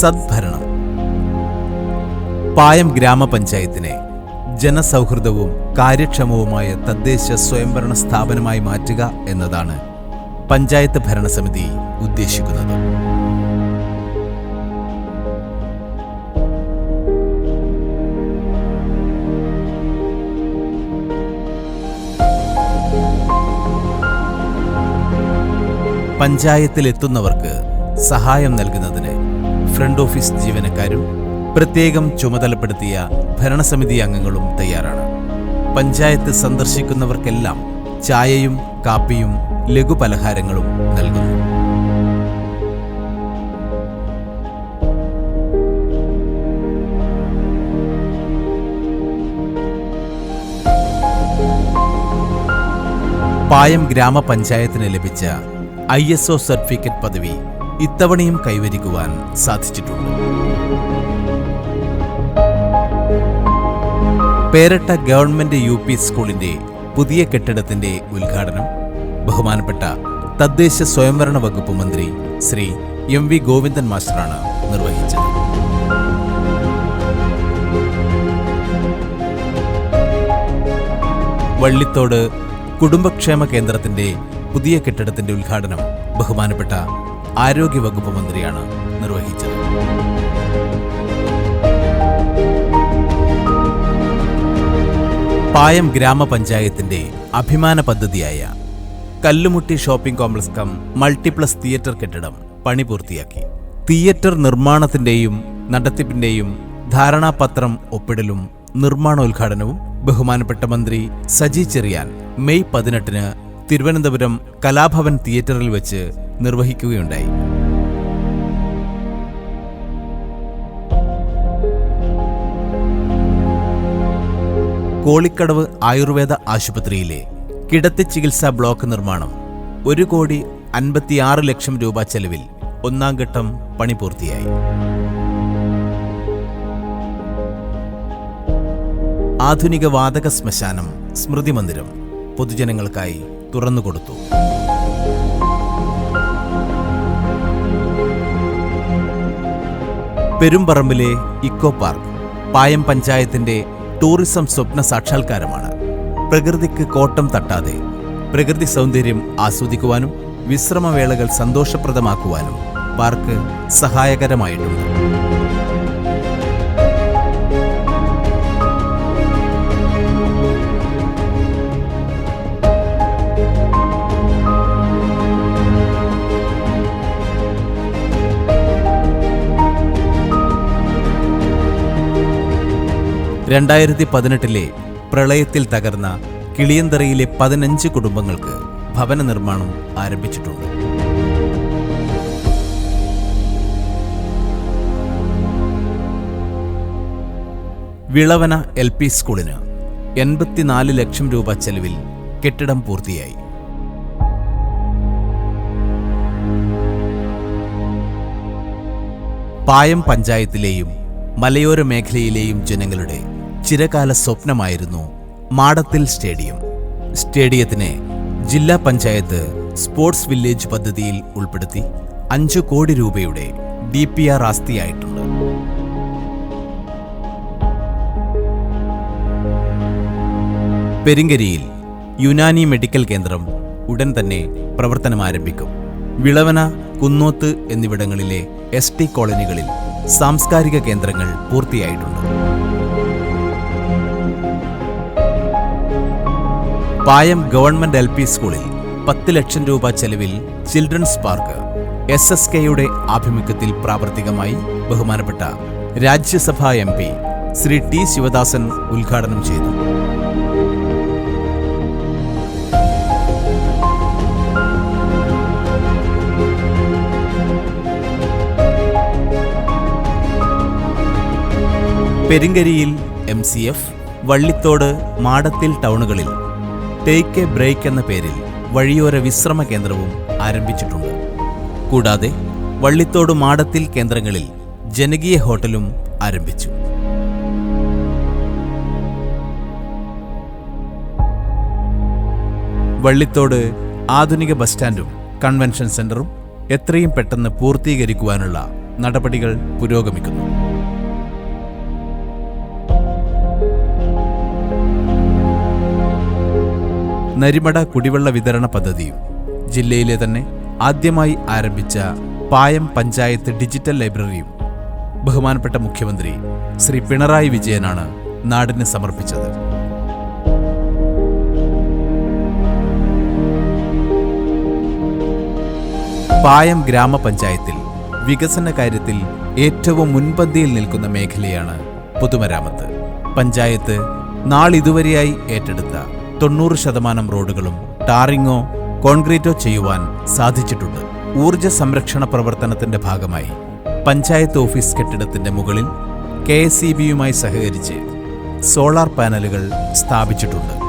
സദ്ഭരണം. പായം ഗ്രാമപഞ്ചായത്തിനെ ജനസൗഹൃദവും കാര്യക്ഷമവുമായ തദ്ദേശ സ്വയംഭരണ സ്ഥാപനമായി മാറ്റുക എന്നതാണ് പഞ്ചായത്ത് ഭരണസമിതി ഉദ്ദേശിക്കുന്നത്. പഞ്ചായത്തിലെത്തുന്നവർക്ക് സഹായം നൽകുന്നതിന് ഫ്രണ്ട് ഓഫീസ് ജീവനക്കാരും പ്രത്യേകം ചുമതലപ്പെടുത്തിയ ഭരണസമിതി അംഗങ്ങളും തയ്യാറാണ്. പഞ്ചായത്ത് സന്ദർശിക്കുന്നവർക്കെല്ലാം ചായയും കാപ്പിയും ലഘുപലഹാരങ്ങളും നൽകുന്നു. പായം ഗ്രാമപഞ്ചായത്തിന് ലഭിച്ച ISO സർട്ടിഫിക്കറ്റ് പദവി ഇത്തവണയും കൈവരിക്കുവാൻ സാധിച്ചിട്ടുണ്ട്. പേരട്ട ഗവൺമെന്റ് UP സ്കൂളിന്റെ പുതിയ കെട്ടിടത്തിന്റെ ഉദ്ഘാടനം ബഹുമാനപ്പെട്ട തദ്ദേശ സ്വയംഭരണ വകുപ്പ് മന്ത്രി ശ്രീ MV ഗോവിന്ദൻ മാസ്റ്ററാണ് നിർവഹിച്ചത്. വള്ളിത്തോട് കുടുംബക്ഷേമ കേന്ദ്രത്തിന്റെ പുതിയ കെട്ടിടത്തിന്റെ ഉദ്ഘാടനം ബഹുമാനപ്പെട്ട ആരോഗ്യവകുപ്പ് മന്ത്രിയാണ് നിർവഹിച്ചത്. പായം ഗ്രാമപഞ്ചായത്തിന്റെ അഭിമാന പദ്ധതിയായ Kallumutti shopping complex cum multiplex theatre കെട്ടിടം പണി പൂർത്തിയാക്കി. തിയേറ്റർ നിർമ്മാണത്തിന്റെയും നടത്തിപ്പിന്റെയും ധാരണാപത്രം ഒപ്പിടലും നിർമ്മാണോദ്ഘാടനവും ബഹുമാനപ്പെട്ട മന്ത്രി സജി ചെറിയാൻ മെയ് 18 തിരുവനന്തപുരം കലാഭവൻ തിയേറ്ററിൽ വെച്ച് നിർവഹിക്കുകയുണ്ടായി. കോളിക്കടവ് ആയുർവേദ ആശുപത്രിയിലെ കിടത്തി ചികിത്സാ ബ്ലോക്ക് നിർമ്മാണം 1,56 ലക്ഷം രൂപ ചെലവിൽ ഒന്നാം ഘട്ടം പണി പൂർത്തിയായി. ആധുനിക വാതക ശ്മശാനം സ്മൃതി മന്ദിരം പൊതുജനങ്ങൾക്കായി തുറന്നുകൊടുത്തു. പെരുമ്പറമ്പിലെ ഇക്കോ പാർക്ക് പായം പഞ്ചായത്തിന്റെ ടൂറിസം സ്വപ്ന സാക്ഷാത്കാരമാണ്. പ്രകൃതിക്ക് കോട്ടം തട്ടാതെ പ്രകൃതി സൗന്ദര്യം ആസ്വദിക്കുവാനും വിശ്രമവേളകൾ സന്തോഷപ്രദമാക്കുവാനും പാർക്ക് സഹായകരമായിട്ടുണ്ട്. ലെ പ്രളയത്തിൽ തകർന്ന കിളിയന്തറയിലെ 15 കുടുംബങ്ങൾക്ക് ഭവന നിർമ്മാണം ആരംഭിച്ചിട്ടുണ്ട്. വിളവന LP സ്കൂളിന് 84 ലക്ഷം രൂപ ചെലവിൽ കെട്ടിടം പൂർത്തിയായി. പായം പഞ്ചായത്തിലെയും മലയോര മേഖലയിലെയും ജനങ്ങളുടെ ചിരകാല സ്വപ്നമായിരുന്നു മാടത്തിൽ സ്റ്റേഡിയം. സ്റ്റേഡിയത്തിനെ ജില്ലാ പഞ്ചായത്ത് സ്പോർട്സ് വില്ലേജ് പദ്ധതിയിൽ ഉൾപ്പെടുത്തി 5 കോടി രൂപയുടെ DPR ആസ്തിയായിട്ടുണ്ട്. പെരിങ്കരിയിൽ യുനാനി മെഡിക്കൽ കേന്ദ്രം ഉടൻ തന്നെ പ്രവർത്തനം ആരംഭിക്കും. വിളവന, കുന്നോത്ത് എന്നിവിടങ്ങളിലെ ST കോളനികളിൽ സാംസ്കാരിക കേന്ദ്രങ്ങൾ പൂർത്തിയായിട്ടുണ്ട്. പായം ഗവൺമെന്റ് LP സ്കൂളിൽ 10 ലക്ഷം രൂപ ചെലവിൽ ചിൽഡ്രൻസ് പാർക്ക് SSKയുടെ ആഭിമുഖ്യത്തിൽ പ്രാവർത്തികമായി ബഹുമാനപ്പെട്ട രാജ്യസഭാ MP ശ്രീ T ശിവദാസൻ ഉദ്ഘാടനം ചെയ്തു. പെരിങ്കരിയിൽ MCF, വള്ളിത്തോട്, മാടത്തിൽ ടൗണുകളിൽ ടേക്ക് എ ബ്രേക്ക് എന്ന പേരിൽ വഴിയോര വിശ്രമ കേന്ദ്രവും ആരംഭിച്ചിട്ടുണ്ട്. കൂടാതെ വള്ളിത്തോട്, മാടത്തിൽ കേന്ദ്രങ്ങളിൽ ജനകീയ ഹോട്ടലും ആരംഭിച്ചു. വള്ളിത്തോട് ആധുനിക ബസ് സ്റ്റാൻഡും കൺവെൻഷൻ സെന്ററും എത്രയും പെട്ടെന്ന് പൂർത്തീകരിക്കുവാനുള്ള നടപടികൾ പുരോഗമിക്കുന്നു. നരിമട കുടിവെള്ള വിതരണ പദ്ധതിയും ജില്ലയിലെ തന്നെ ആദ്യമായി ആരംഭിച്ച പായം പഞ്ചായത്ത് ഡിജിറ്റൽ ലൈബ്രറിയും ബഹുമാനപ്പെട്ട മുഖ്യമന്ത്രി ശ്രീ പിണറായി വിജയനാണ് നാടിന് സമർപ്പിച്ചത്. പായം ഗ്രാമപഞ്ചായത്തിൽ വികസന കാര്യത്തിൽ ഏറ്റവും മുൻപന്തിയിൽ നിൽക്കുന്ന മേഖലയാണ് പൊതുമരാമത്ത്. പഞ്ചായത്ത് നാളിതുവരെയായി ഏറ്റെടുത്ത 90% റോഡുകളും ടാറിങ്ങോ കോൺക്രീറ്റോ ചെയ്യുവാൻ സാധിച്ചിട്ടുണ്ട്. ഊർജ സംരക്ഷണ പ്രവർത്തനത്തിന്റെ ഭാഗമായി പഞ്ചായത്ത് ഓഫീസ് കെട്ടിടത്തിന്റെ മുകളിൽ KSEBയുമായി സഹകരിച്ച് സോളാർ പാനലുകൾ സ്ഥാപിച്ചിട്ടുണ്ട്.